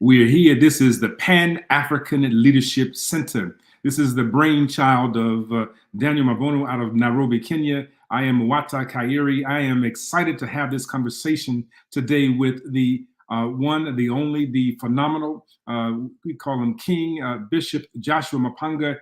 We are here. This is the Pan-African Leadership Center. This is the brainchild of Daniel Mabono out of Nairobi, Kenya. I am Mwata Kairi. I am excited to have this conversation today with the one, the only, the phenomenal, we call him King, Bishop Joshua Maponga.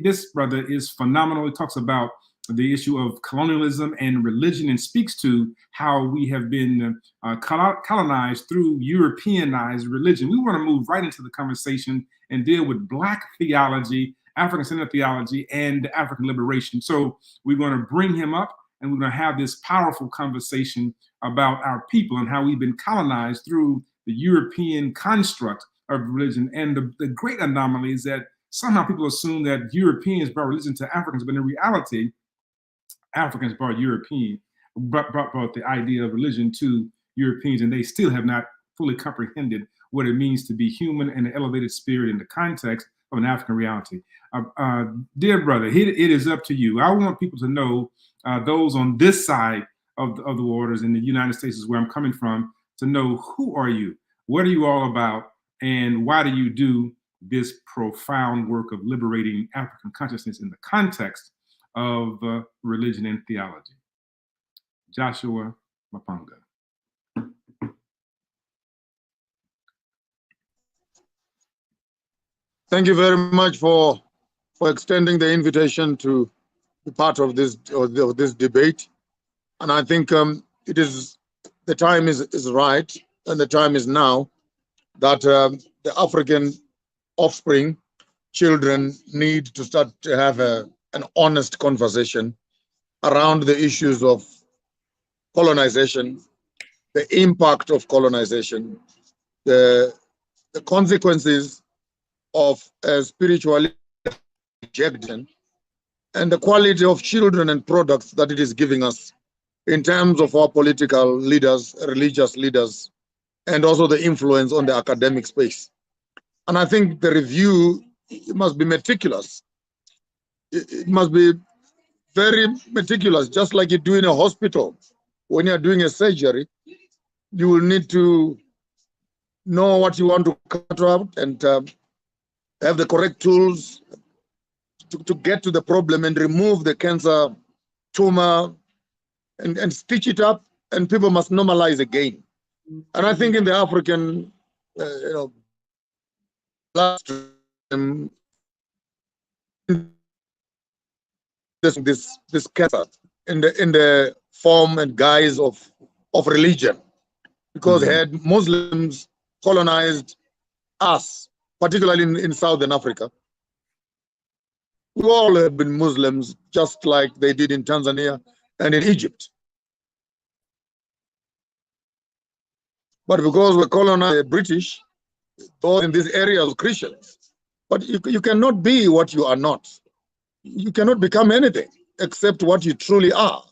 This brother is phenomenal. He talks about the issue of colonialism and religion and speaks to how we have been colonized through Europeanized religion. We want to move right into the conversation and deal with Black theology, African-centered theology, and African liberation. So we're going to bring him up and we're going to have this powerful conversation about our people and how we've been colonized through the European construct of religion. And the great anomaly is that somehow people assume that Europeans brought religion to Africans, but in reality, Africans brought the idea of religion to Europeans, and they still have not fully comprehended what it means to be human and an elevated spirit in the context of an African reality. Dear brother, it is up to you. I want people to know, those on this side of the waters in the United States is where I'm coming from, to know who are you, what are you all about, and why do you do this profound work of liberating African consciousness in the context of religion and theology. Joshua Maponga. Thank you very much for extending the invitation to be part of this debate. And I think the time is right, and the time is now that the African offspring, children, need to start to have an honest conversation around the issues of colonization, the impact of colonization, the consequences of spiritual rejection, and the quality of children and products that it is giving us in terms of our political leaders, religious leaders, and also the influence on the academic space. And I think the review must be meticulous. It must be very meticulous, just like you do in a hospital. When you're doing a surgery, you will need to know what you want to cut out and have the correct tools to get to the problem and remove the cancer tumor and stitch it up, and people must normalize again. And I think in the African, this cancer in the form and guise of religion, because had Muslims colonized us, particularly in Southern Africa, we all have been Muslims, just like they did in Tanzania and in Egypt. But because we're colonized by the British, those in these areas are Christians. But you cannot be what you are not. You cannot become anything except what you truly are.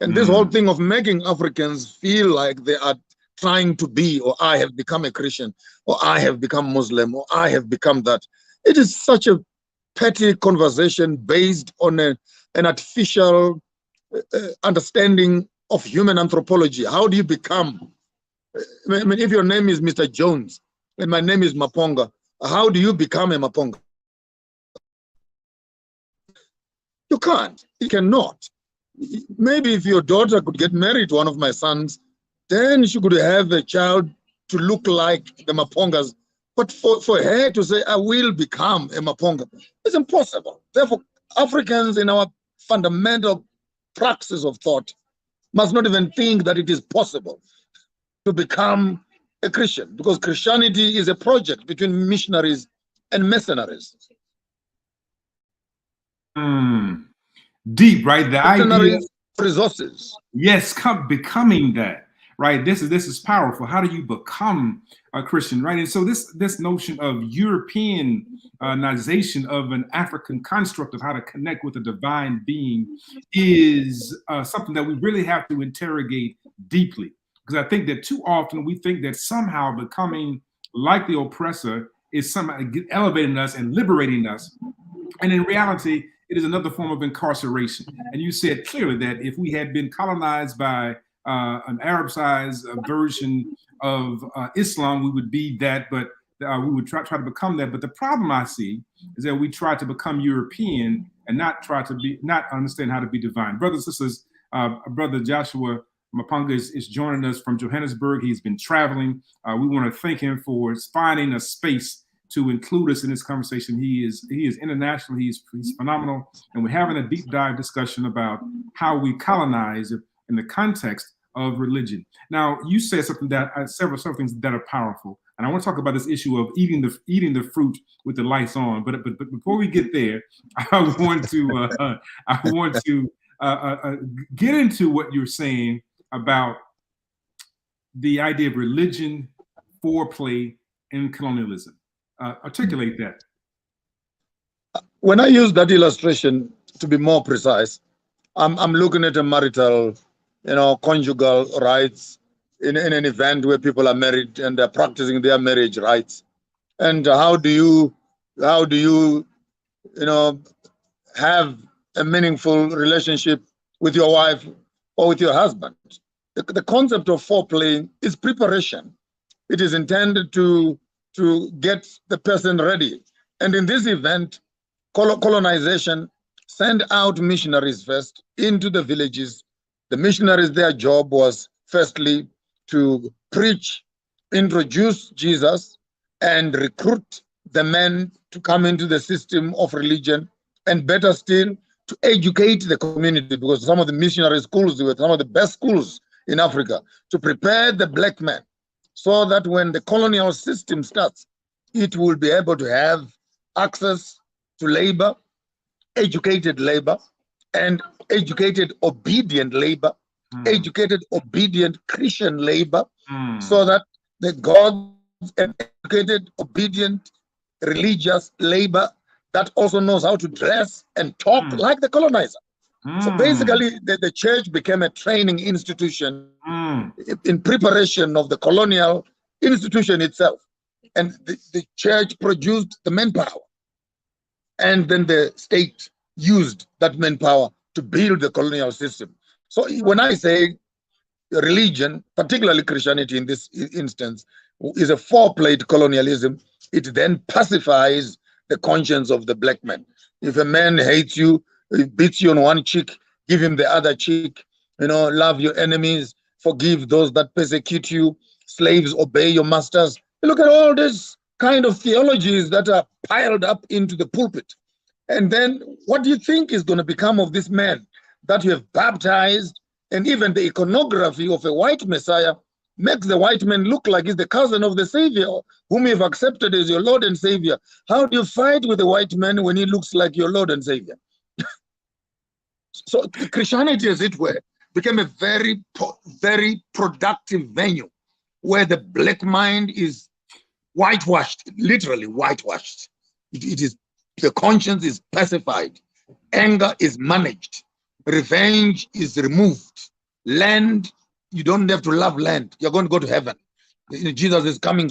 And this whole thing of making Africans feel like they are trying to be, or I have become a Christian, or I have become Muslim, or I have become that. It is such a petty conversation based on an artificial understanding of human anthropology. How do you become? I mean, if your name is Mr. Jones and my name is Maponga, how do you become a Maponga? You can't. You cannot. Maybe if your daughter could get married to one of my sons, then she could have a child to look like the Mapongas. But for her to say, I will become a Maponga, it's impossible. Therefore, Africans in our fundamental praxis of thought must not even think that it is possible to become a Christian, because Christianity is a project between missionaries and mercenaries. Deep, right? The idea of resources. Yes, becoming that, right? This is powerful. How do you become a Christian, right? And so this notion of Europeanization of an African construct of how to connect with a divine being is something that we really have to interrogate deeply. Because I think that too often we think that somehow becoming like the oppressor is somehow elevating us and liberating us. And in reality, it is another form of incarceration. And you said clearly that if we had been colonized by an Arabicized version of Islam, we would be that, but we would try to become that. But the problem I see is that we try to become European and not understand how to be divine. Brothers and sisters, Brother Joshua Maponga is joining us from Johannesburg. He's been traveling. We want to thank him for finding a space to include us in this conversation. He is international. He's phenomenal, and we're having a deep dive discussion about how we colonize in the context of religion. Now, you said something that several things that are powerful, and I want to talk about this issue of eating the fruit with the lights on. But before we get there, I want to get into what you're saying about the idea of religion, foreplay, and colonialism. Articulate that. When I use that illustration, to be more precise, I'm looking at a marital, conjugal rights in an event where people are married and they're practicing their marriage rights. And how do you have a meaningful relationship with your wife or with your husband? The concept of foreplay is preparation. It is intended to get the person ready. And in this event, colonization sent out missionaries first into the villages. The missionaries, their job was firstly to preach, introduce Jesus, and recruit the men to come into the system of religion, and better still, to educate the community, because some of the missionary schools were some of the best schools in Africa, to prepare the black man so that when the colonial system starts, it will be able to have access to labor, educated labor, and educated, obedient labor, educated, obedient Christian labor, so that the God's and educated, obedient, religious labor that also knows how to dress and talk like the colonizer. So basically, the church became a training institution in preparation of the colonial institution itself. And the church produced the manpower. And then the state used that manpower to build the colonial system. So when I say religion, particularly Christianity in this instance, is a foreplay colonialism, it then pacifies the conscience of the black man. If a man hates you, he beats you on one cheek, give him the other cheek, love your enemies, forgive those that persecute you, slaves obey your masters. Look at all these kind of theologies that are piled up into the pulpit. And then what do you think is going to become of this man that you have baptized? And even the iconography of a white Messiah makes the white man look like he's the cousin of the Savior, whom you've accepted as your Lord and Savior. How do you fight with a white man when he looks like your Lord and Savior? So Christianity, as it were, became a very, very productive venue where the black mind is whitewashed, literally whitewashed. It is, the conscience is pacified, anger is managed, revenge is removed, land, you don't have to love land, you're going to go to heaven. Jesus is coming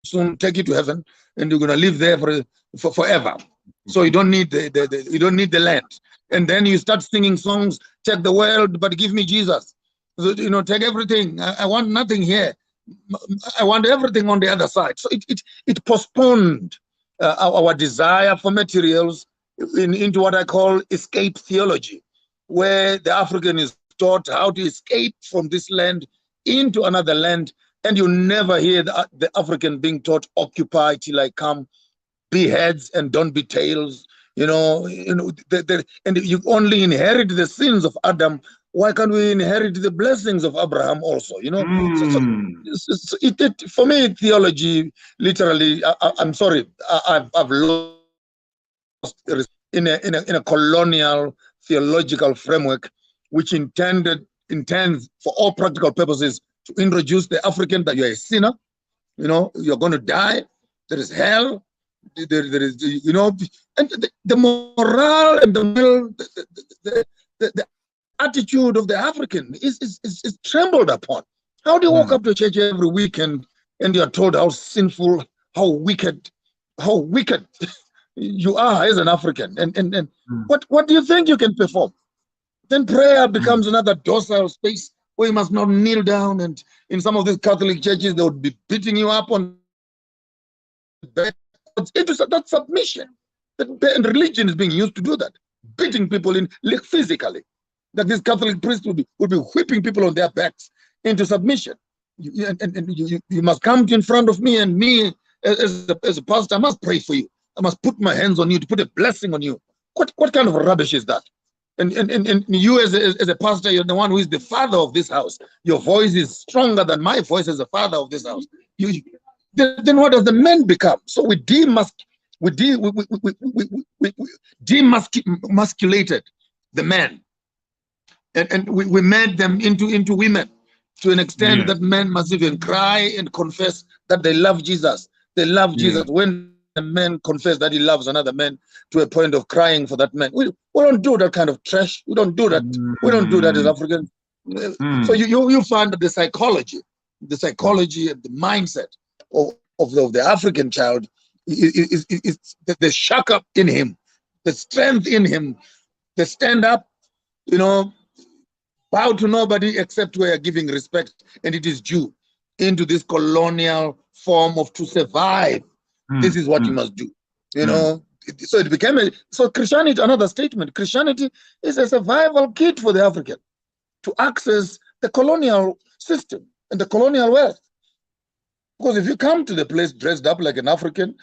soon, take you to heaven, and you're going to live there for forever. So you don't need you don't need the land. And then you start singing songs, take the world, but give me Jesus. So, take everything. I want nothing here. I want everything on the other side. So it postponed our desire for materials into what I call escape theology, where the African is taught how to escape from this land into another land. And you never hear the African being taught, occupy till I come, be heads and don't be tails. And you only inherit the sins of Adam. Why can't we inherit the blessings of Abraham also? So for me, theology, literally, I'm sorry, I've lost in a colonial theological framework, which intends for all practical purposes to introduce the African that you're a sinner, you're going to die, there is hell, there is, and the morale and the attitude of the African is trembled upon. How do you walk up to church every weekend and you're told how sinful, how wicked you are as an African? And what do you think you can perform? Then prayer becomes another docile space or you must not kneel down. And in some of these Catholic churches, they would be beating you up on the bed. Into that submission. And religion is being used to do that, beating people in physically. That these Catholic priests would be whipping people on their backs into submission. You must come in front of me, and me as a pastor, I must pray for you. I must put my hands on you to put a blessing on you. What kind of rubbish is that? And you as a pastor, you're the one who is the father of this house. Your voice is stronger than my voice as a father of this house. Then what does the man become? So we demasculated the men, and we made them into women to an extent that men must even cry and confess that they love Jesus. They love Jesus. When a man confess that he loves another man to a point of crying for that man, we don't do that kind of trash. We don't do that. We don't do that as Africans. So you find that the psychology and the mindset of the African child is the shock up in him, the strength in him, the stand up, bow to nobody except we are giving respect, and it is due, into this colonial form of to survive. This is what you must do, So it became so Christianity, another statement. Christianity is a survival kit for the African to access the colonial system and the colonial wealth. Because if you come to the place dressed up like an African,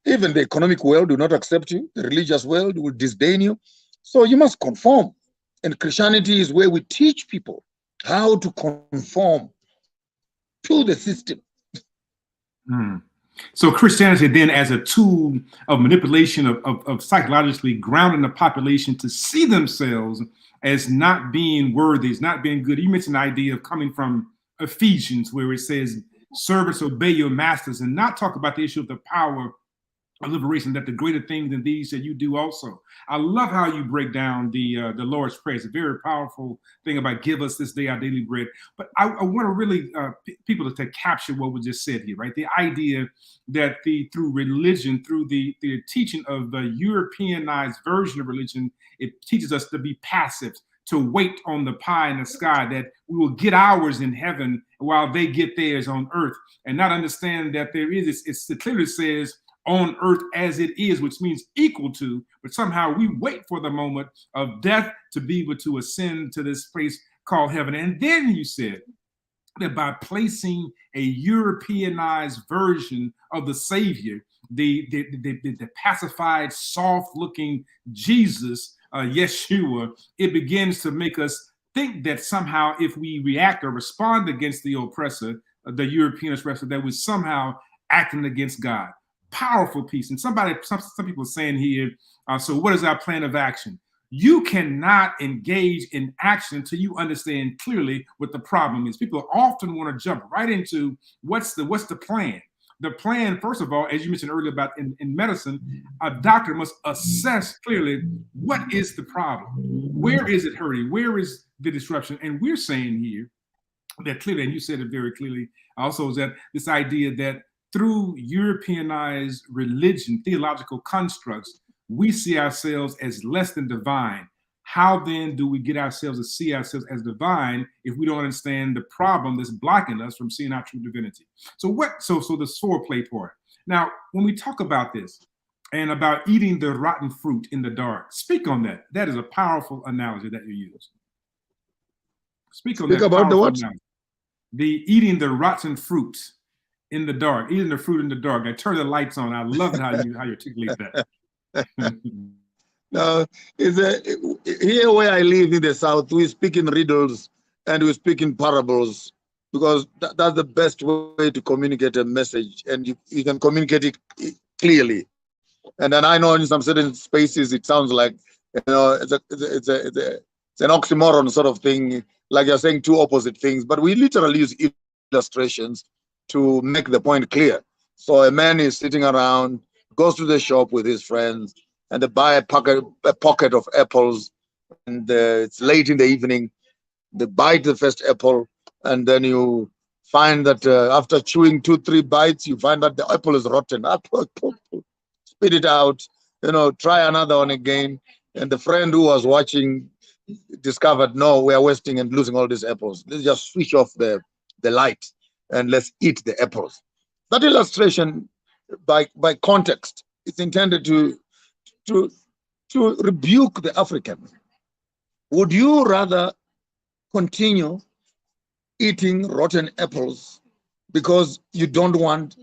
even the economic world will not accept you. The religious world will disdain you. So you must conform. And Christianity is where we teach people how to conform to the system. So Christianity then as a tool of manipulation of psychologically grounding the population to see themselves as not being worthy, as not being good. You mentioned the idea of coming from Ephesians, where it says, servants, obey your masters, and not talk about the issue of the power of liberation, that the greater things than these that you do also. I love how you break down the Lord's Prayer. It's a very powerful thing about give us this day our daily bread. But I want to really people to capture what was just said here, right? The idea that through religion, through the teaching of the Europeanized version of religion, it teaches us to be passive, to wait on the pie in the sky, that we will get ours in heaven while they get theirs on earth, and not understand that there is, it clearly says, on earth as it is, which means equal to, but somehow we wait for the moment of death to be able to ascend to this place called heaven. And then you said that by placing a Europeanized version of the Savior, the pacified, soft-looking Jesus, Yeshua, it begins to make us think that somehow if we react or respond against the oppressor, the European oppressor, that we're somehow acting against God. Powerful piece. And some people are saying here, so what is our plan of action? You cannot engage in action until you understand clearly what the problem is. People often want to jump right into what's the plan. The plan, first of all, as you mentioned earlier about in medicine, a doctor must assess clearly what is the problem. Where is it hurting? Where is the disruption? And we're saying here that clearly, and you said it very clearly also, is that this idea that through Europeanized religion, theological constructs, we see ourselves as less than divine. How then do we get ourselves to see ourselves as divine if we don't understand the problem that's blocking us from seeing our true divinity? So the foreplay part. Now, when we talk about this and about eating the rotten fruit in the dark, speak on that. That is a powerful analogy that you use. Speak about the what? Analogy. The eating the rotten fruit in the dark, eating the fruit in the dark. I turn the lights on. I love how you articulate that. No, here where I live in the South, we speak in riddles and we speak in parables, because that's the best way to communicate a message, and you can communicate it clearly. And then I know in some certain spaces it sounds like it's an oxymoron sort of thing, like you're saying two opposite things, but we literally use illustrations to make the point clear. So a man is sitting around, goes to the shop with his friends, and they buy a pocket of apples, and it's late in the evening. They bite the first apple, and then you find that after chewing 2-3 bites, you find that the apple is rotten. Spit it out, try another one again. And the friend who was watching, discovered, no, we are wasting and losing all these apples. Let's just switch off the light and let's eat the apples. That illustration, by context, is intended to rebuke the African. Would you rather continue eating rotten apples because you don't want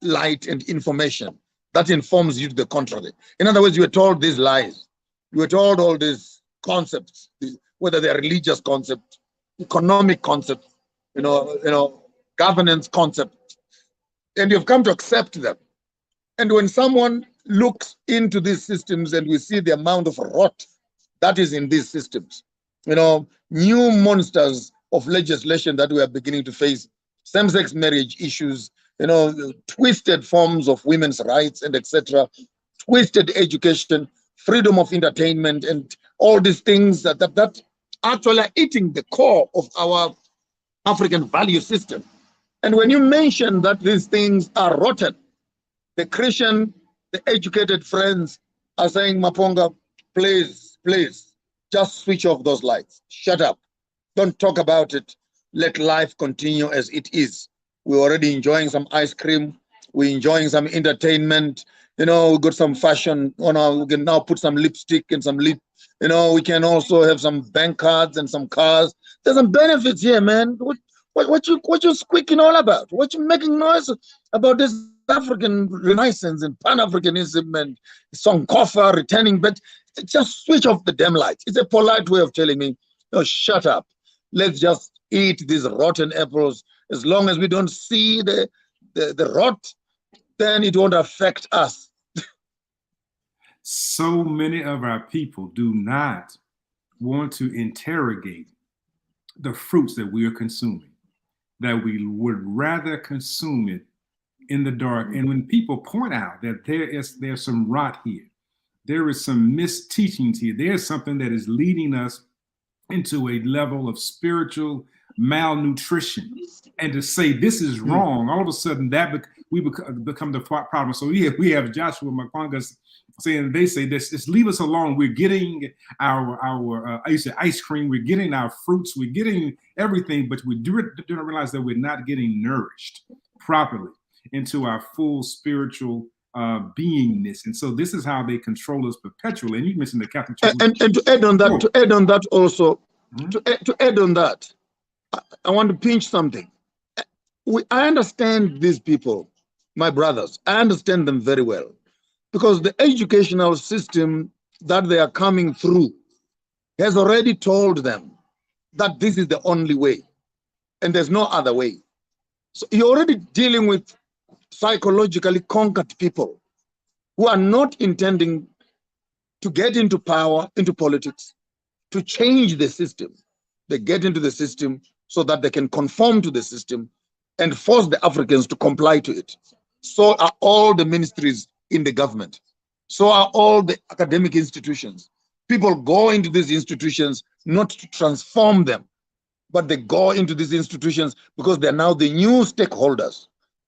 light and information that informs you to the contrary? In other words, you were told these lies. You were told all these concepts, whether they're religious concepts, economic concepts, governance concepts, and you've come to accept them. And when someone looks into these systems and we see the amount of rot that is in these systems, new monsters of legislation that we are beginning to face, same-sex marriage issues, twisted forms of women's rights and etc., twisted education, freedom of entertainment, and all these things that actually are eating the core of our African value system. And when you mention that these things are rotten, the Christian, the educated friends are saying, Maponga, please, just switch off those lights. Shut up. Don't talk about it. Let life continue as it is. We're already enjoying some ice cream. We're enjoying some entertainment. We got some fashion. We can now put some lipstick and some lip. We can also have some bank cards and some cars. There's some benefits here, man. What you squeaking all about? What you making noise about this African Renaissance and Pan-Africanism and Sonkofa returning? But just switch off the damn lights. It's a polite way of telling me, no, shut up. Let's just eat these rotten apples. As long as we don't see the rot, then it won't affect us. So many of our people do not want to interrogate the fruits that we are consuming, that we would rather consume it in the dark. And when people point out that there's some rot here, there is some misteachings here, there's something that is leading us into a level of spiritual malnutrition, and to say this is wrong, all of a sudden that we become the problem. So we have Joshua Maponga saying, they say this, just leave us alone. We're getting our ice cream, we're getting our fruits, we're getting everything, but we do not realize that we're not getting nourished properly into our full spiritual beingness. And so this is how they control us perpetually. And you mentioned the Catholic Church. And to add on that, also, to add on that, I want to pinch something. I understand these people, my brothers. I understand them very well, because the educational system that they are coming through has already told them that this is the only way and there's no other way. So you're already dealing with psychologically conquered people who are not intending to get into power, into politics, to change the system. They get into the system so that they can conform to the system and force the Africans to comply to it. So are all the ministries in the government. So are all the academic institutions. People go into these institutions not to transform them, but they go into these institutions because they're now the new stakeholders.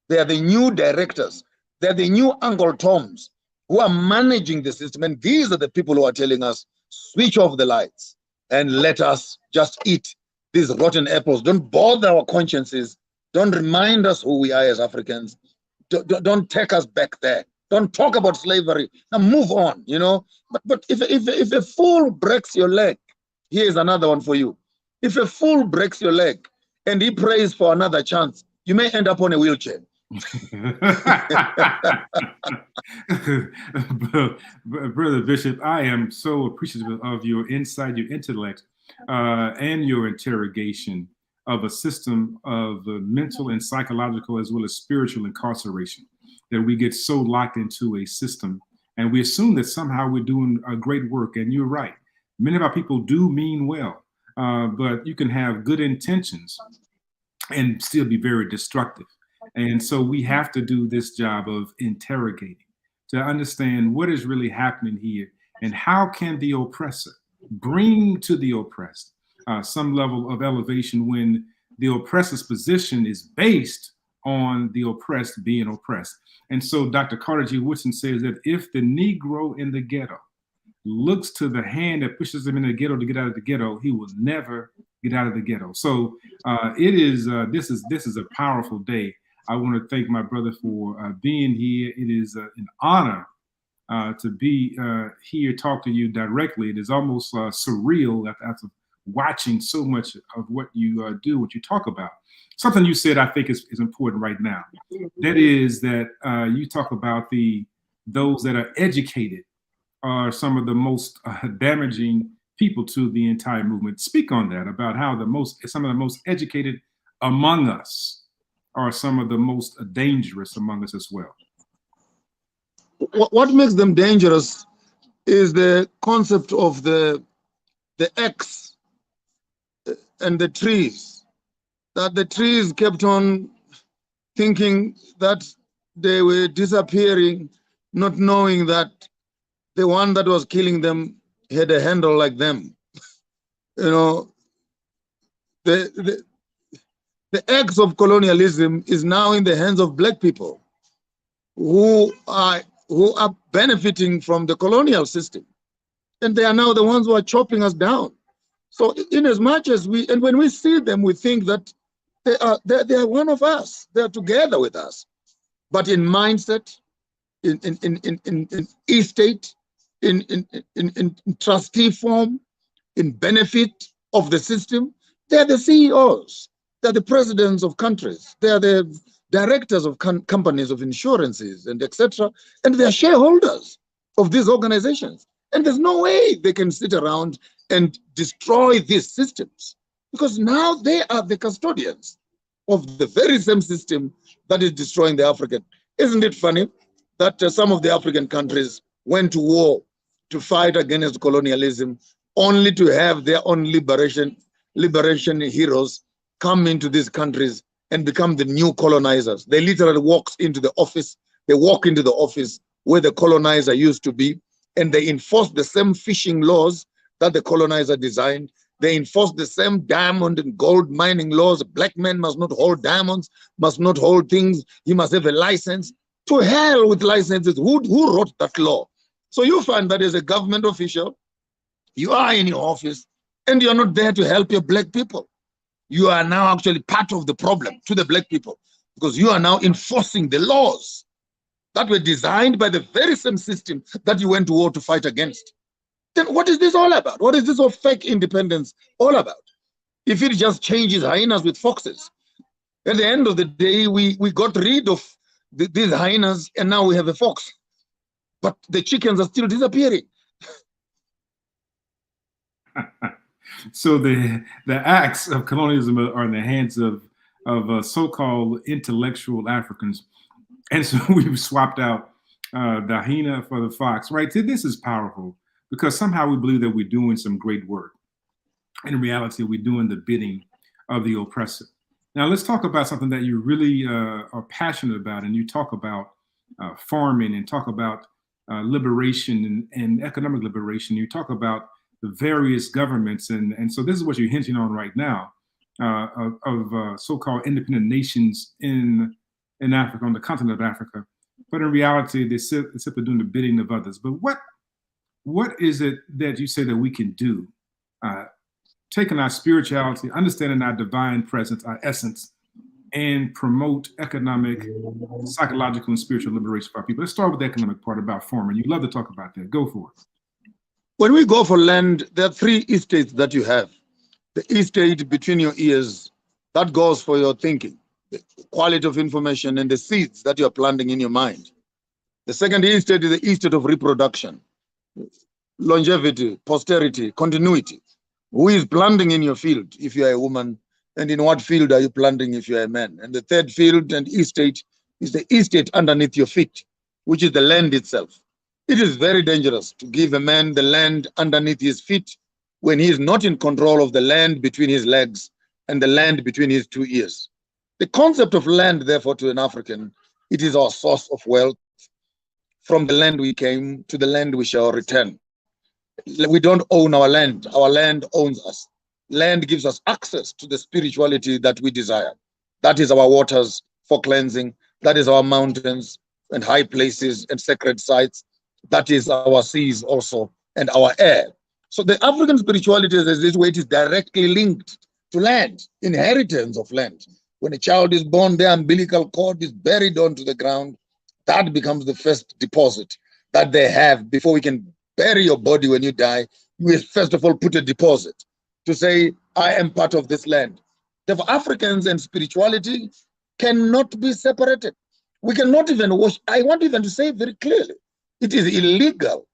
They are the new directors. They're the new Uncle Toms who are managing the system. And these are the people who are telling us, switch off the lights and let us just eat these rotten apples. Don't bother our consciences. Don't remind us who we are as Africans. Don't take us back there. Don't talk about slavery. Now move on, But if a fool breaks your leg, here's another one for you. If a fool breaks your leg and he prays for another chance, you may end up on a wheelchair. Brother Bishop, I am so appreciative of your insight, your intellect, and your interrogation of a system of mental and psychological as well as spiritual incarceration, that we get so locked into a system and we assume that somehow we're doing a great work. And you're right. Many of our people do mean well, but you can have good intentions and still be very destructive. And so we have to do this job of interrogating to understand what is really happening here and how can the oppressor bring to the oppressed some level of elevation when the oppressor's position is based on the oppressed being oppressed. And so Dr. Carter G. Woodson says that if the Negro in the ghetto looks to the hand that pushes him in the ghetto to get out of the ghetto, he will never get out of the ghetto. So this is a powerful day. I want to thank my brother for being here. It is an honor to be here, talk to you directly. It is almost surreal after watching so much of what you do, what you talk about. Something you said I think is important right now. That is that you talk about those that are educated are some of the most damaging people to the entire movement. Speak on that, about how some of the most educated among us are some of the most dangerous among us as well. What makes them dangerous is the concept of the X and the trees. That the trees kept on thinking that they were disappearing, not knowing that the one that was killing them had a handle like them. You know, the X of colonialism is now in the hands of Black people who are benefiting from the colonial system, and they are now the ones who are chopping us down. So, in as much as when we see them, we think that they are one of us. They are together with us, but in mindset, in estate, in trustee form, in benefit of the system, they are the CEOs. They are the presidents of countries. They are the directors of companies, of insurances, and etc. And they are shareholders of these organizations. And there's no way they can sit around and destroy these systems, because now they are the custodians of the very same system that is destroying the African. Isn't it funny that some of the African countries went to war to fight against colonialism, only to have their own liberation heroes come into these countries and become the new colonizers? They literally walk into the office where the colonizer used to be, and they enforce the same fishing laws that the colonizer designed. They enforce the same diamond and gold mining laws. Black men must not hold diamonds, must not hold things. He must have a license. To hell with licenses. Who wrote that law? So you find that as a government official, you are in your office and you're not there to help your Black people. You are now actually part of the problem to the Black people, because you are now enforcing the laws that were designed by the very same system that you went to war to fight against. Then what is this all about? What is this all fake independence all about? If it just changes hyenas with foxes, at the end of the day, we got rid of these hyenas and now we have a fox, but the chickens are still disappearing. So the acts of colonialism are in the hands of so-called intellectual Africans, and so we've swapped out the hyena for the fox. Right? This is powerful, because somehow we believe that we're doing some great work. In reality, we're doing the bidding of the oppressor. Now, let's talk about something that you really are passionate about, and you talk about farming, and talk about liberation and economic liberation. You talk about the various governments, and so this is what you're hinting on right now, of so-called independent nations in Africa, on the continent of Africa. But in reality, they're simply doing the bidding of others. But what is it that you say that we can do, taking our spirituality, understanding our divine presence, our essence, and promote economic, psychological, and spiritual liberation for our people? Let's start with the economic part about farming. You love to talk about that. Go for it. When we go for land, there are three estates that you have. The estate between your ears, that goes for your thinking, the quality of information and the seeds that you're planting in your mind. The second estate is the estate of reproduction, longevity, posterity, continuity. Who is planting in your field if you are a woman, and in what field are you planting if you are a man? And the third field and estate is the estate underneath your feet, which is the land itself. It is very dangerous to give a man the land underneath his feet when he is not in control of the land between his legs and the land between his two ears. The concept of land, therefore, to an African, it is our source of wealth. From the land we came, to the land we shall return. We don't own our land owns us. Land gives us access to the spirituality that we desire. That is our waters for cleansing. That is our mountains and high places and sacred sites. That is our seas also and our air. So the African spirituality is this way, it is directly linked to land, inheritance of land. When a child is born, their umbilical cord is buried onto the ground. That becomes the first deposit that they have. Before we can bury your body when you die, we first of all put a deposit to say, I am part of this land. Therefore, Africans and spirituality cannot be separated. We cannot even wash. I want even to say very clearly, it is illegal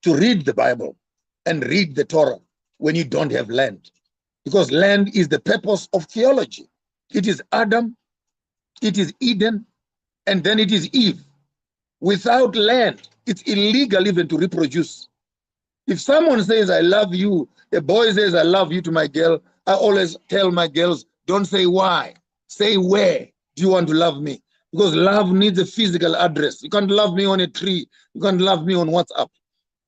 to read the Bible and read the Torah when you don't have land, because land is the purpose of theology. It is Adam, it is Eden, and then it is Eve. Without land, it's illegal even to reproduce. If someone says, I love you, a boy says, I love you to my girl, I always tell my girls, don't say why, say where do you want to love me? Because love needs a physical address. You can't love me on a tree. You can't love me on WhatsApp.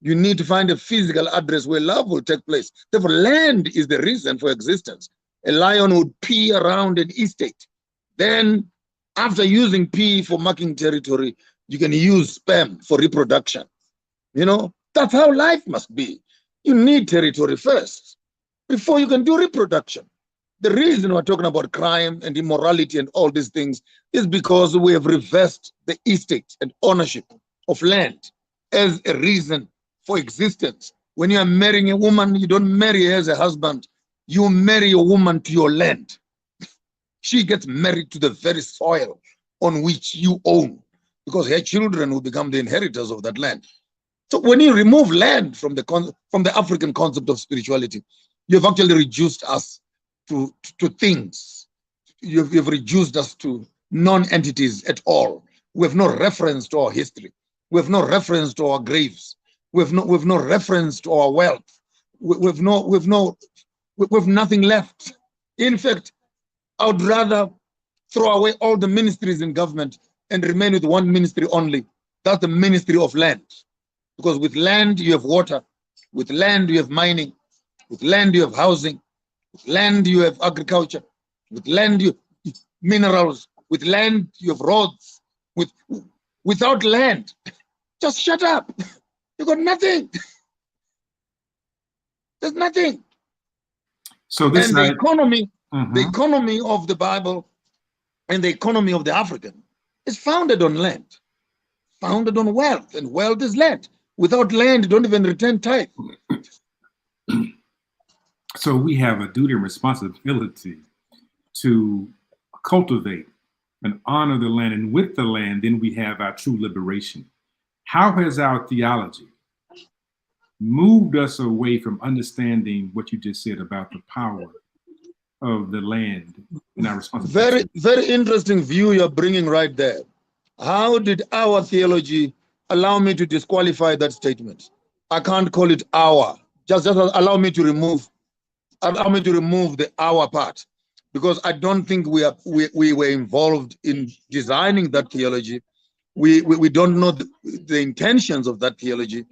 You need to find a physical address where love will take place. Therefore, land is the reason for existence. A lion would pee around an estate. Then, after using pee for marking territory, you can use sperm for reproduction. You know, that's how life must be. You need territory first before you can do reproduction. The reason we're talking about crime and immorality and all these things is because we have reversed the estate and ownership of land as a reason for existence. When you are marrying a woman, you don't marry her as a husband. You marry a woman to your land. She gets married to the very soil on which you own, because her children will become the inheritors of that land. So when you remove land from the African concept of spirituality, you've actually reduced us to things. You've reduced us to non-entities at all. We have no reference to our history. We have no reference to our graves. We have no reference to our wealth. We've nothing left. In fact, I would rather throw away all the ministries in government and remain with one ministry only. That's the ministry of land. Because with land, you have water. With land, you have mining. With land, you have housing. With land, you have agriculture. With land, you have minerals. With land, you have roads. Without land, just shut up. You got nothing. There's nothing. So this and the economy of the Bible and the economy of the African is founded on land, founded on wealth, and wealth is land. Without land, you don't even return tithe. So we have a duty and responsibility to cultivate and honor the land, and with the land, then we have our true liberation. How has our theology moved us away from understanding what you just said about the power of the land and our responsibility? Very, very interesting view you're bringing right there. How did our theology allow me to disqualify that statement? I can't call it our. Just allow me to remove the our part, because I don't think we were involved in designing that theology. We don't know the intentions of that theology.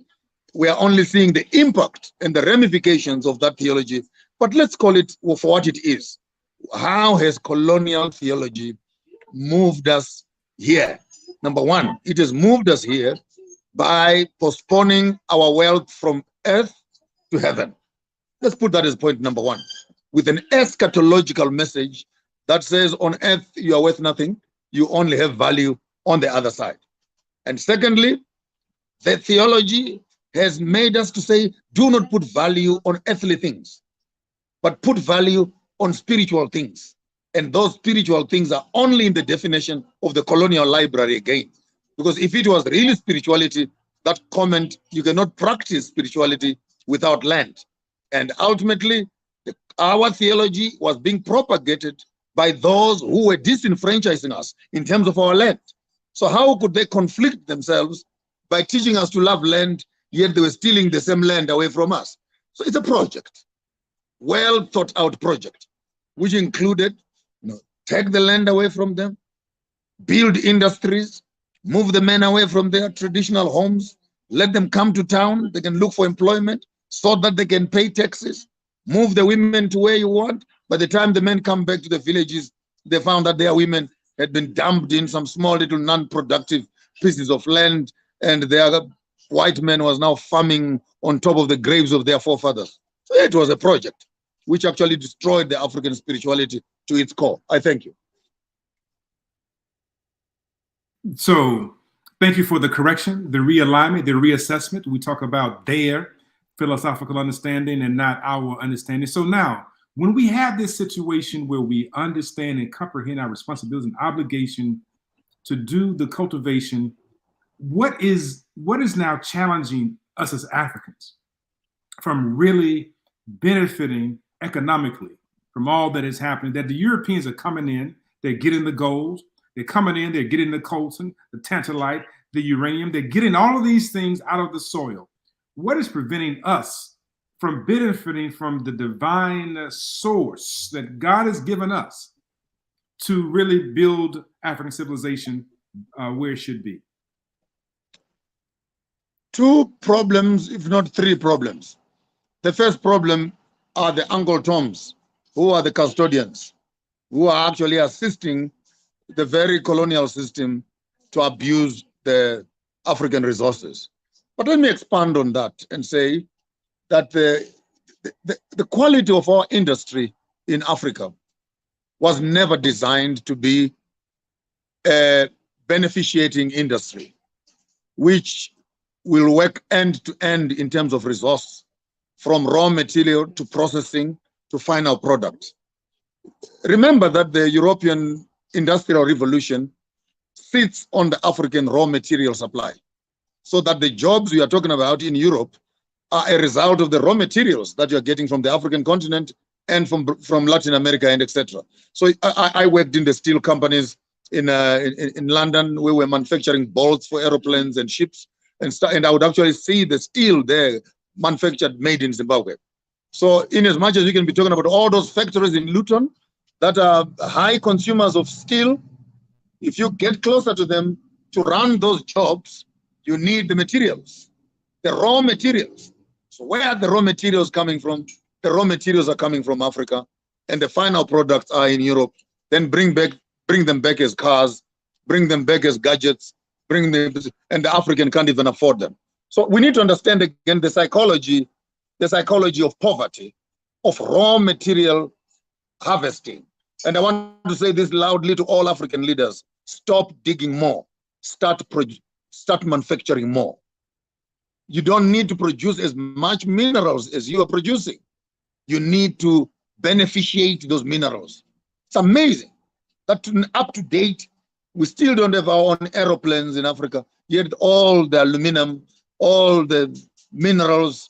We are only seeing the impact and the ramifications of that theology. But let's call it for what it is. How has colonial theology moved us here? Number one, it has moved us here by postponing our wealth from earth to heaven. Let's put that as point number one, with an eschatological message that says on earth you are worth nothing, you only have value on the other side. And secondly, the theology has made us to say, do not put value on earthly things, but put value on spiritual things. And those spiritual things are only in the definition of the colonial library again. Because if it was really spirituality, that comment, you cannot practice spirituality without land. And ultimately, our theology was being propagated by those who were disenfranchising us in terms of our land. So how could they conflict themselves by teaching us to love land, yet they were stealing the same land away from us? So it's a project, well thought out project, which included, take the land away from them, build industries, move the men away from their traditional homes, let them come to town, they can look for employment so that they can pay taxes, move the women to where you want. By the time the men come back to the villages, they found that their women had been dumped in some small little non-productive pieces of land, and they are white man was now farming on top of the graves of their forefathers. So it was a project which actually destroyed the African spirituality to its core. I thank you. So thank you for the correction, the realignment, the reassessment. We talk about their philosophical understanding and not our understanding. So now, when we have this situation where we understand and comprehend our responsibilities and obligation to do the cultivation, what is now challenging us as Africans from really benefiting economically from all that is happening? That the Europeans are coming in, they're getting the gold, they're coming in, they're getting the coltan, the tantalite, the uranium, they're getting all of these things out of the soil. What is preventing us from benefiting from the divine source that God has given us to really build African civilization where it should be? Two problems, if not three problems. The first problem are the Uncle Toms, who are the custodians, who are actually assisting the very colonial system to abuse the African resources. But let me expand on that and say that the quality of our industry in Africa was never designed to be a beneficiating industry, which will work end to end in terms of resource, from raw material to processing to final product. Remember that the European Industrial Revolution sits on the African raw material supply, so that the jobs we are talking about in Europe are a result of the raw materials that you're getting from the African continent and from Latin America and etc. So I worked in the steel companies in London. We were manufacturing bolts for aeroplanes and ships, and I would actually see the steel there manufactured, made in Zimbabwe. So in as much as we can be talking about all those factories in Luton that are high consumers of steel, if you get closer to them to run those jobs, you need the materials, the raw materials. So where are the raw materials coming from? The raw materials are coming from Africa, and the final products are in Europe. Then bring them back as cars, bring them back as gadgets, and the African can't even afford them. So we need to understand again the psychology of poverty, of raw material harvesting. And I want to say this loudly to all African leaders: stop digging more, start manufacturing more. You don't need to produce as much minerals as you are producing. You need to beneficiate those minerals. It's amazing that up to date, we still don't have our own aeroplanes in Africa, yet all the aluminum, all the minerals,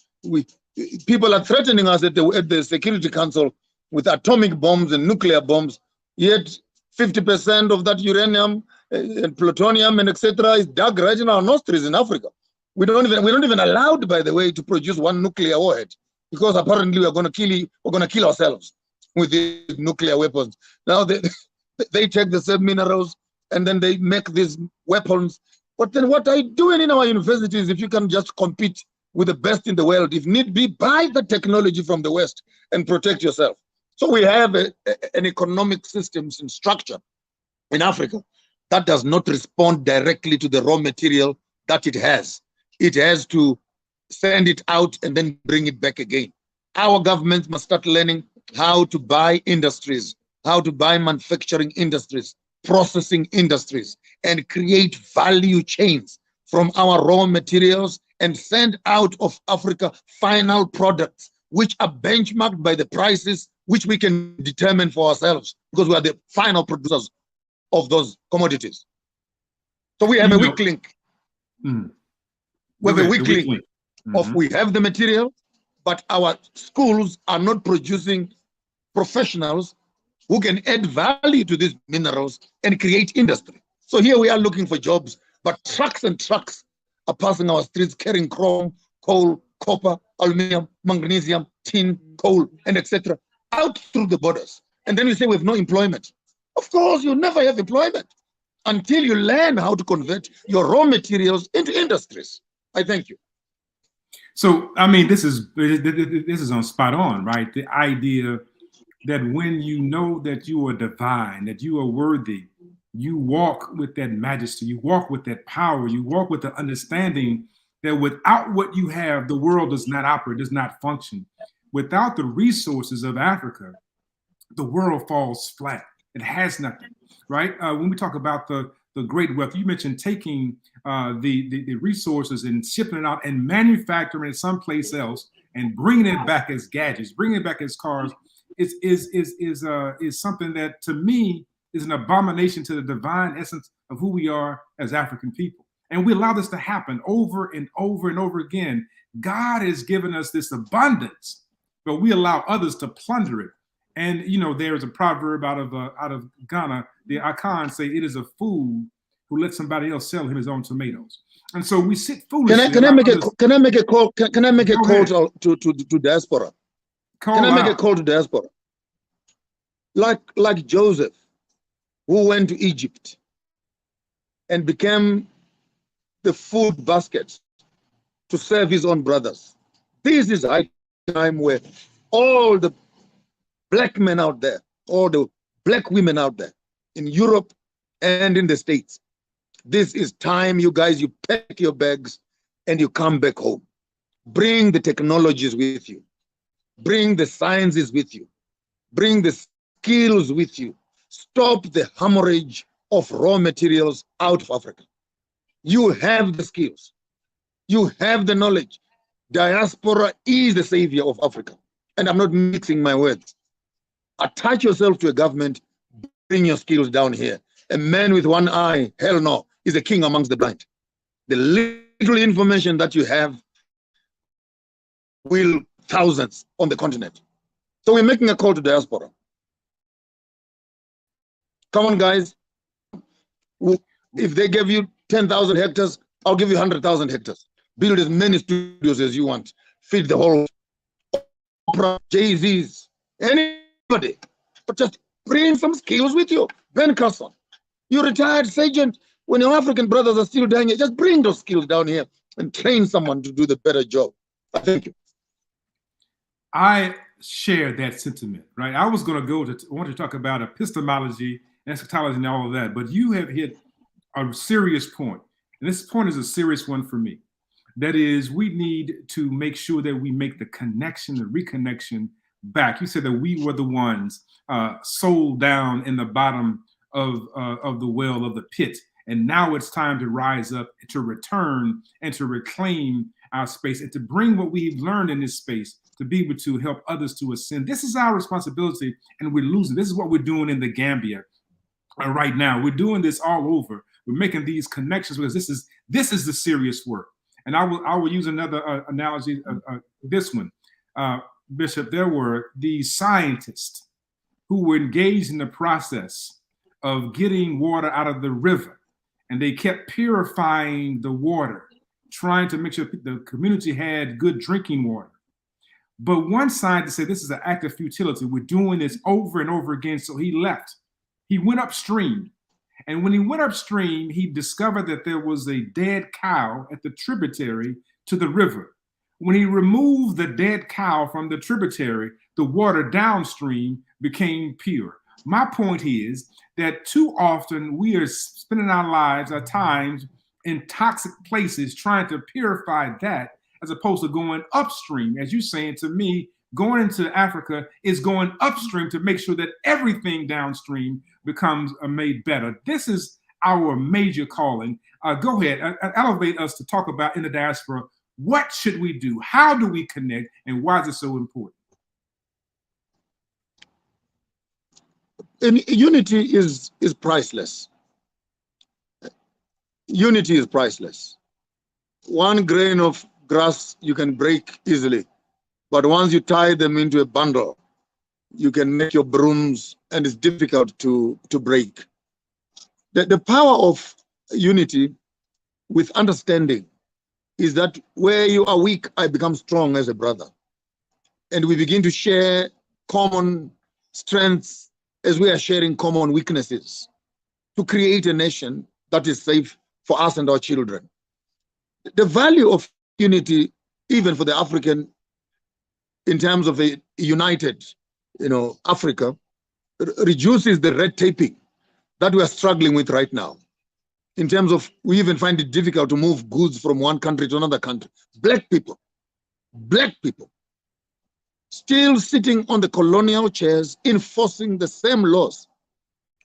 people are threatening us at the Security Council with atomic bombs and nuclear bombs, yet 50% of that uranium and plutonium and etc. is dug right in our nostrils in Africa. We're not even allowed, by the way, to produce one nuclear warhead, because apparently we're going to kill ourselves with these nuclear weapons. Now they take the same minerals and then they make these weapons. But then what are you doing in our universities if you can just compete with the best in the world, if need be, buy the technology from the West and protect yourself? So we have an economic systems and structure in Africa that does not respond directly to the raw material that it has. It has to send it out and then bring it back again. Our governments must start learning how to buy industries, how to buy manufacturing industries, processing industries, and create value chains from our raw materials and send out of Africa final products which are benchmarked by the prices which we can determine for ourselves, because we are the final producers of those commodities. So we have a weak link. We have a weak link of we have the material, but our schools are not producing professionals who can add value to these minerals and create industry. So here we are looking for jobs, but trucks and trucks are passing our streets carrying chrome, coal, copper, aluminum, magnesium, tin, coal, and etc. out through the borders. And then we say we have no employment. Of course, you never have employment until you learn how to convert your raw materials into industries. I thank you. So, I mean, this is on spot on, right? The idea that when you know that you are divine, that you are worthy, you walk with that majesty, you walk with that power, you walk with the understanding that without what you have, the world does not operate, does not function. Without the resources of Africa, the world falls flat. It has nothing, right? When we talk about the great wealth, you mentioned taking the resources and shipping it out and manufacturing it someplace else and bringing it back as gadgets, bringing it back as cars, is something that to me is an abomination to the divine essence of who we are as African people. And we allow this to happen over and over and over again. God has given us this abundance, but we allow others to plunder it. And you know, there's a proverb out of Ghana. The Akan say, "It is a fool who lets somebody else sell him his own tomatoes." And so we sit foolishly. Can I make a call to diaspora? Can I make a call to diaspora? Like Joseph, who went to Egypt and became the food basket to serve his own brothers. This is a time where all the black men out there, all the black women out there in Europe and in the States, this is time, you guys, you pack your bags and you come back home. Bring the technologies with you. Bring the sciences with you. Bring the skills with you. Stop the hemorrhage of raw materials out of Africa. You have the skills. You have the knowledge. Diaspora is the savior of Africa. And I'm not mixing my words. Attach yourself to a government, bring your skills down here. A man with one eye, hell no, is a king amongst the blind. The little information that you have will thousands on the continent. So we're making a call to diaspora. Come on, guys. If they give you 10,000 hectares, I'll give you 100,000 hectares. Build as many studios as you want. Feed the whole opera, Jay-Z's, anybody. But just bring some skills with you. Ben Carson, you retired sergeant. When your African brothers are still down here, just bring those skills down here and train someone to do the better job. Thank you. I share that sentiment, right? I was going to I want to talk about epistemology, eschatology, and all of that, but you have hit a serious point. And this point is a serious one for me. That is, we need to make sure that we make the connection, the reconnection back. You said that we were the ones sold down in the bottom of the well of the pit. And now it's time to rise up, to return and to reclaim our space and to bring what we've learned in this space to be able to help others to ascend. This is our responsibility, and we're losing. This is what we're doing in the Gambia right now. We're doing this all over. We're making these connections because this is the serious work. And I will use another analogy. This one, Bishop. There were these scientists who were engaged in the process of getting water out of the river, and they kept purifying the water, trying to make sure the community had good drinking water. But one scientist said, this is an act of futility. We're doing this over and over again. So he left. He went upstream. And when he went upstream, he discovered that there was a dead cow at the tributary to the river. When he removed the dead cow from the tributary, the water downstream became pure. My point is that too often we are spending our lives at times in toxic places trying to purify that, as opposed to going upstream. As you're saying to me, going into Africa is going upstream to make sure that everything downstream becomes made better. This is our major calling. Go ahead, elevate us to talk about in the diaspora. What should we do? How do we connect? And why is it so important? And unity is priceless. Unity is priceless. One grain of grass you can break easily, but once you tie them into a bundle, you can make your brooms, and it's difficult to break. The power of unity with understanding is that where you are weak, I become strong as a brother. And we begin to share common strengths as we are sharing common weaknesses to create a nation that is safe for us and our children. The value of unity, even for the African, in terms of a united, Africa, reduces the red taping that we are struggling with right now. in terms of we even find it difficult to move goods from one country to another country. Black people still sitting on the colonial chairs, enforcing the same laws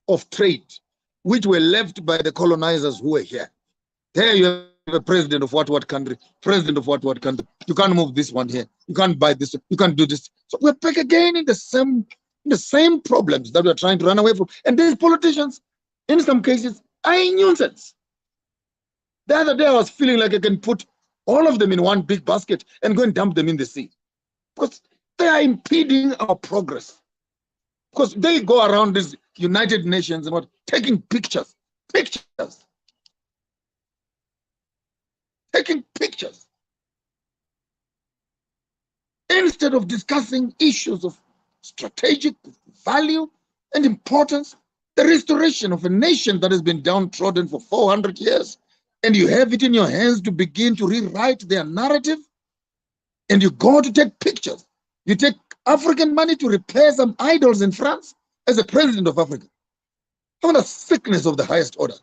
of trade, which were left by the colonizers who were here. There you have a president of what country, president of what country. You can't move this one here. You can't buy this. You can't do this. So we're back again in the same problems that we're trying to run away from. And these politicians, in some cases, are a nuisance. The other day I was feeling like I can put all of them in one big basket and go and dump them in the sea, because they are impeding our progress. Because they go around these United Nations and taking pictures, taking pictures, instead of discussing issues of strategic value and importance, the restoration of a nation that has been downtrodden for 400 years, and you have it in your hands to begin to rewrite their narrative, and you go to take pictures. You take African money to repair some idols in France as a president of Africa. What a sickness of the highest order.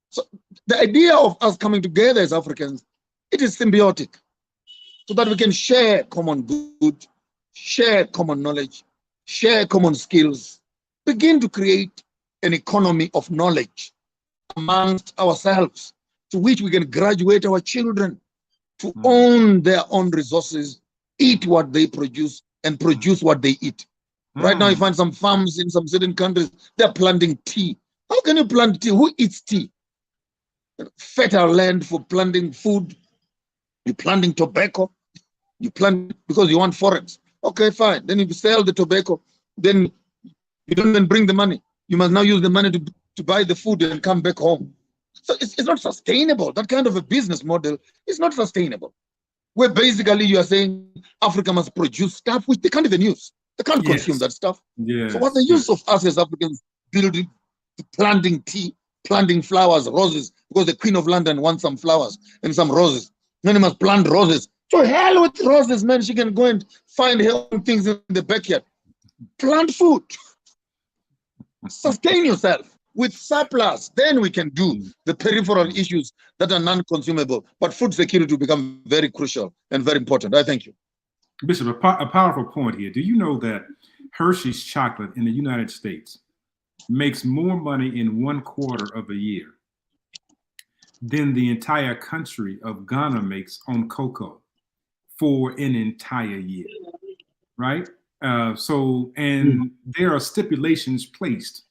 So the idea of us coming together as Africans, it is symbiotic, so that we can share common good, share common knowledge, share common skills, begin to create an economy of knowledge amongst ourselves, to which we can graduate our children to own their own resources, eat what they produce, and produce what they eat. Right now, you find some farms in some certain countries, they're planting tea. How can you plant tea? Who eats tea? Fertile land for planting food. You're planting tobacco. You plant because you want forex. Okay, fine. Then you sell the tobacco. Then you don't even bring the money. You must now use the money to buy the food and come back home. So it's not sustainable. That kind of a business model is not sustainable. Where basically you are saying Africa must produce stuff which they can't even use. They can't consume that stuff. So what's the use of us as Africans building, planting tea, planting flowers, roses, because the Queen of London wants some flowers and some roses. Then you must plant roses. So hell with roses, man. She can go and find her own things in the backyard. Plant food. Sustain yourself with surplus. Then we can do the peripheral issues that are non-consumable. But food security will become very crucial and very important. I thank you. Bishop, a powerful point here. Do you know that Hershey's chocolate in the United States makes more money in 1/4 of a year than the entire country of Ghana makes on cocoa for an entire year, right? And there are stipulations placed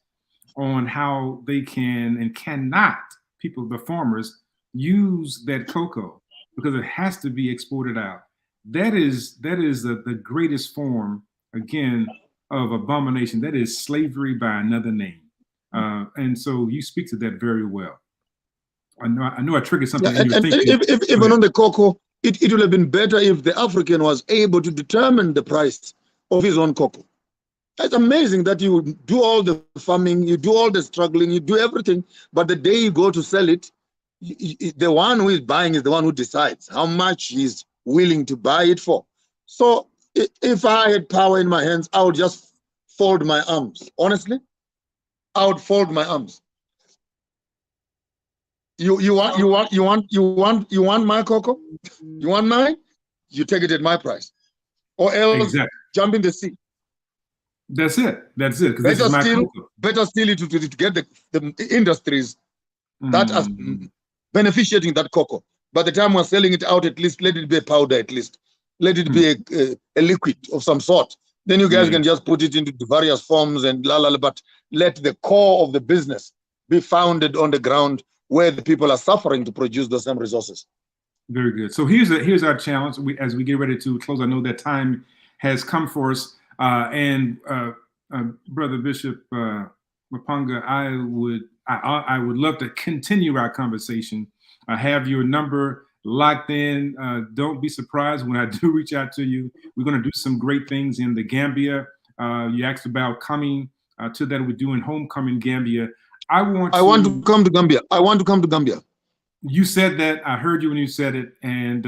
on how they can and cannot, the farmers, use that cocoa, because it has to be exported out. That is the greatest form, again, of abomination. That is slavery by another name. And so you speak to that very well. I know I triggered something in your thinking. Even on the cocoa, it would have been better if the African was able to determine the price of his own cocoa. It's amazing that you do all the farming, you do all the struggling, you do everything, but the day you go to sell it, the one who is buying is the one who decides how much he's willing to buy it for. So if I had power in my hands, I would just fold my arms. Honestly, I would fold my arms. You want my cocoa? You want mine? You take it at my price, or else jump in the sea. That's it. Better still to get the industries that are beneficiating that cocoa. By the time we're selling it out, at least let it be a powder. At least let it be a liquid of some sort. Then you guys can just put it into the various forms and but let the core of the business be founded on the ground where the people are suffering to produce the same resources. Very good. So here's our challenge. As we get ready to close, I know that time has come for us. Brother Bishop Maponga, I would love to continue our conversation. I have your number locked in. Don't be surprised when I do reach out to you. We're going to do some great things in the Gambia. You asked about coming to that. We're doing Homecoming Gambia. I want to come to Gambia. I want to come to Gambia. You said that. I heard you when you said it, and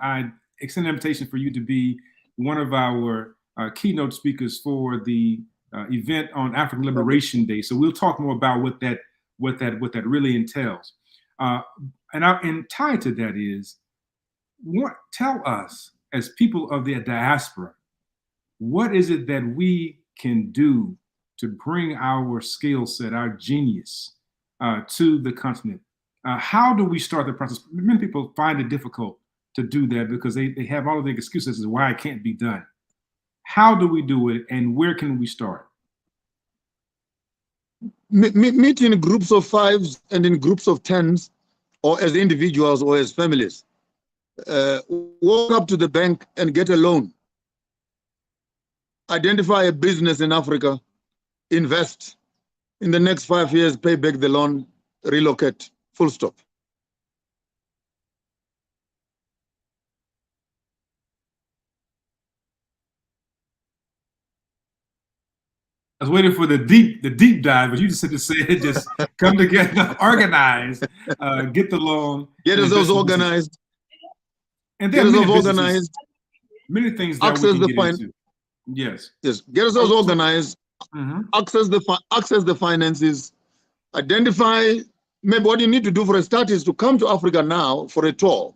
I extend an invitation for you to be one of our keynote speakers for the event on African Liberation Day. So we'll talk more about what that what that really entails. And tied to that is, tell us as people of the diaspora, what is it that we can do to bring our skill set, our genius, to the continent? How do we start the process? Many people find it difficult to do that because they have all of the excuses as to why it can't be done. How do we do it, and where can we start? Meet in groups of 5s and in groups of 10s, or as individuals or as families. Walk up to the bank and get a loan. Identify a business in Africa, invest. In the next 5 years, pay back the loan, relocate, full stop. I was waiting for the deep dive, but you just said just come together, organize, get the loan, get yourselves organized, and then get yourselves organized. Many things that we can get into. Yes. Yes. Get yourselves organized. Access the finances. Identify. Maybe what you need to do for a start is to come to Africa now for a tour,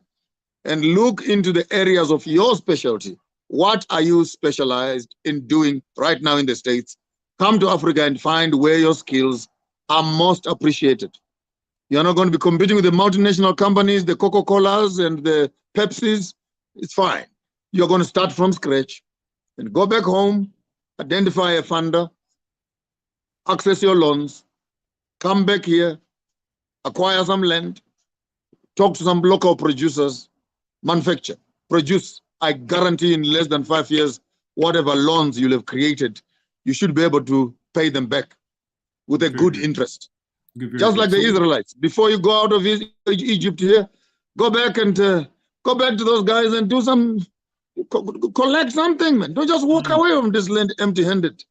and look into the areas of your specialty. What are you specialized in doing right now in the States? Come to Africa and find where your skills are most appreciated. You're not going to be competing with the multinational companies, the Coca-Colas and the Pepsis. It's fine. You're going to start from scratch and go back home, identify a funder, access your loans, come back here, acquire some land, talk to some local producers, manufacture, produce. I guarantee in less than 5 years, whatever loans you'll have created, you should be able to pay them back with a good interest. Just like the Israelites. Before you go out of Egypt here, go back to those guys and do some, collect something, man. Don't just walk away from this land empty-handed.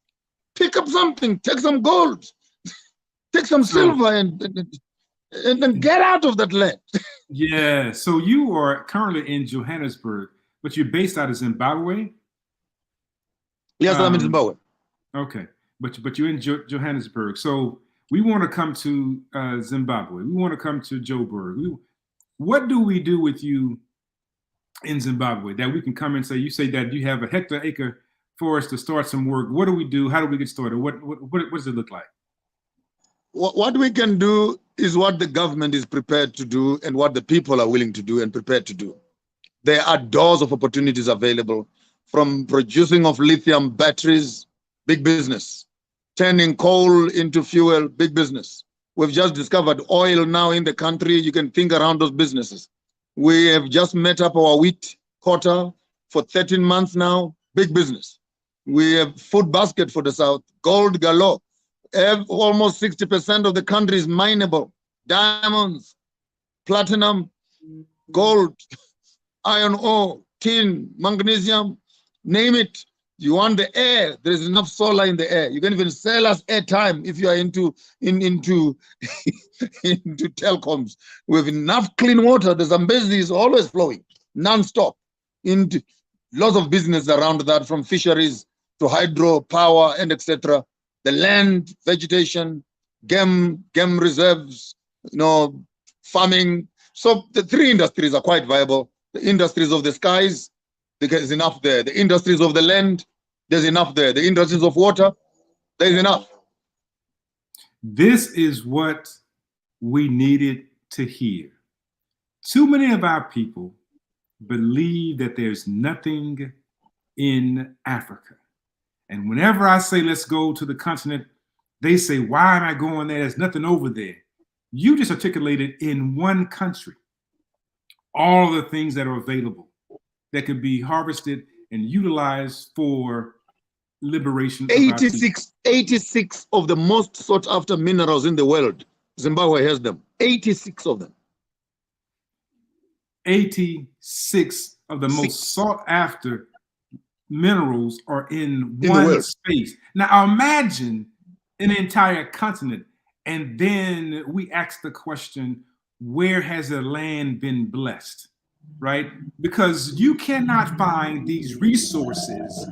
Pick up something, take some gold, take some silver, and then get out of that land. Yeah, so you are currently in Johannesburg, but you're based out of Zimbabwe? Yes, I'm in Zimbabwe. Okay, but you're in Johannesburg. So we want to come to Zimbabwe. We want to come to Joburg. What do we do with you in Zimbabwe that we can come and say, you say that you have a hectare-acre for us to start some work. What do we do? How do we get started? What does it look like? What we can do is what the government is prepared to do and what the people are willing to do and prepared to do. There are doors of opportunities available, from producing of lithium batteries, big business, turning coal into fuel, big business. We've just discovered oil now in the country. You can think around those businesses. We have just met up our wheat quota for 13 months now, big business. We have food basket for the South, gold galore. Almost 60% of the country is mineable. Diamonds, platinum, gold, iron ore, tin, magnesium, name it. You want the air, there is enough solar in the air. You can even sell us airtime if you are into telecoms. We have enough clean water. The Zambezi is always flowing, non-stop. Into lots of business around that, from fisheries to hydro power and etc. The land, vegetation, game reserves, farming. So the three industries are quite viable. The industries of the skies, there's enough there. The industries of the land, there's enough there. The industries of water, there's enough. This is what we needed to hear. Too many of our people believe that there's nothing in Africa. And whenever I say, let's go to the continent, they say, why am I going there? There's nothing over there. You just articulated in one country all of the things that are available that could be harvested and utilized for liberation. 86 of the most sought after minerals in the world. Zimbabwe has them. 86 of them. 86 of the most sought after minerals are in one space. Now imagine an entire continent, and then we ask the question, where has the land been blessed, right? Because you cannot find these resources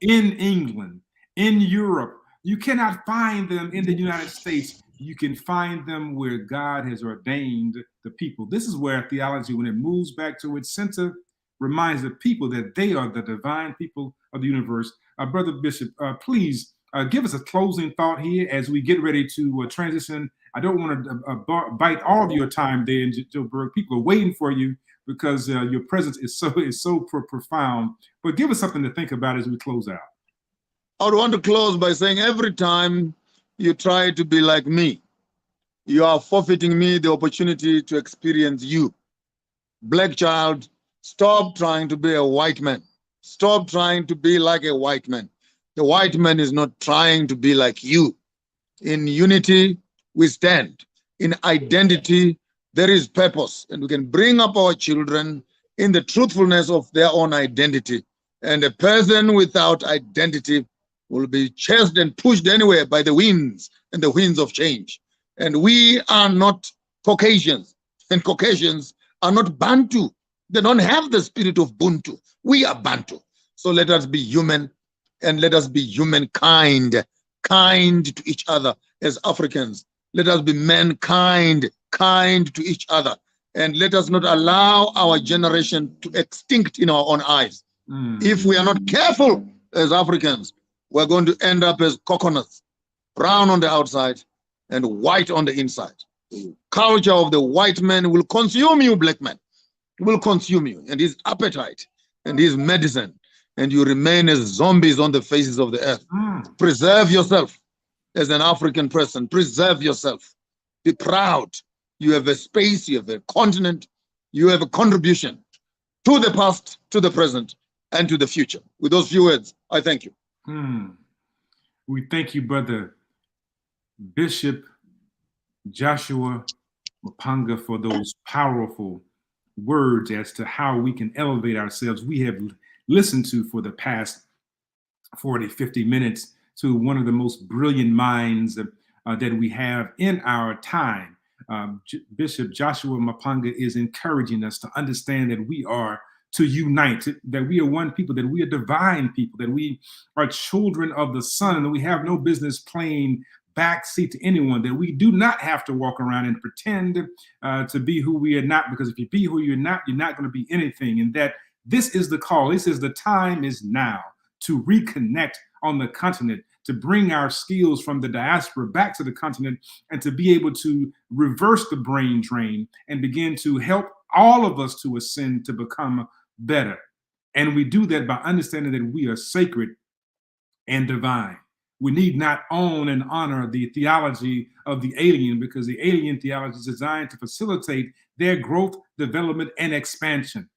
in England, in Europe. You cannot find them in the United States. you can find them where God has ordained the people. This is where theology, when it moves back to its center, reminds the people that they are the divine people of the universe. Brother Bishop, please give us a closing thought here as we get ready to transition. I don't want to bite all of your time there in Joburg. People are waiting for you because your presence is so profound. But give us something to think about as we close out. I would want to close by saying every time you try to be like me, you are forfeiting me the opportunity to experience you. Black child, stop trying to be a white man. Stop trying to be like a white man. The white man is not trying to be like you. In unity, we stand. In identity, there is purpose. And we can bring up our children in the truthfulness of their own identity. And a person without identity will be chased and pushed anywhere by the winds and the winds of change. And we are not Caucasians. And Caucasians are not Bantu. They don't have the spirit of Buntu. We are Bantu. So let us be human, and let us be humankind, kind to each other as Africans. Let us be mankind, kind to each other. And let us not allow our generation to extinct in our own eyes. If we are not careful as Africans, we're going to end up as coconuts, brown on the outside and white on the inside. Culture of the white man will consume you, black man. It will consume you, and his appetite and his medicine, and you remain as zombies on the faces of the earth. Preserve yourself as an African person. Preserve yourself. Be proud. You have a space, you have a continent, you have a contribution to the past, to the present, and to the future. With those few words, I thank you. We thank you, Brother Bishop Joshua Maponga, for those powerful words as to how we can elevate ourselves. We have listened to for the past 40, 50 minutes to one of the most brilliant minds that we have in our time. Bishop Joshua Maponga is encouraging us to understand that we are to unite, that we are one people, that we are divine people, that we are children of the Son, that we have no business playing backseat to anyone, that we do not have to walk around and pretend to be who we are not, because if you be who you're not going to be anything. And that this is the call. This is the time is now to reconnect on the continent, to bring our skills from the diaspora back to the continent, and to be able to reverse the brain drain and begin to help all of us to ascend, to become better. And we do that by understanding that we are sacred and divine. We need not own and honor the theology of the alien, because the alien theology is designed to facilitate their growth, development, and expansion.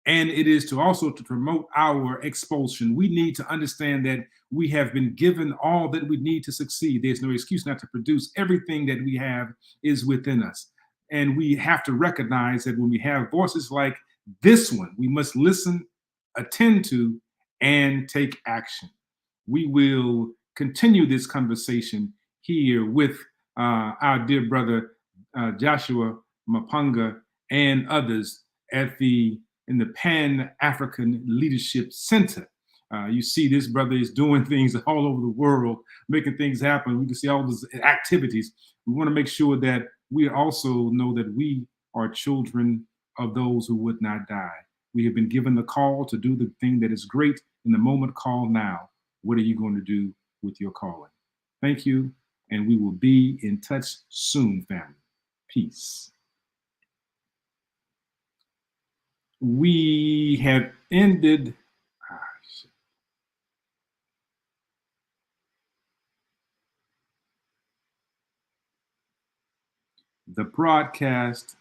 And it is to also to promote our expulsion. We need to understand that we have been given all that we need to succeed. There's no excuse not to produce. Everything that we have is within us. And we have to recognize that when we have voices like this one, we must listen, attend to, and take action. We will continue this conversation here with our dear brother Joshua Maponga and others in the Pan-African Leadership Center. You see, this brother is doing things all over the world, making things happen. We can see all those activities. We want to make sure that we also know that we are children of those who would not die. We have been given the call to do the thing that is great in the moment. Call now. What are you going to do with your calling? Thank you, and we will be in touch soon, family. Peace. We have ended. The broadcast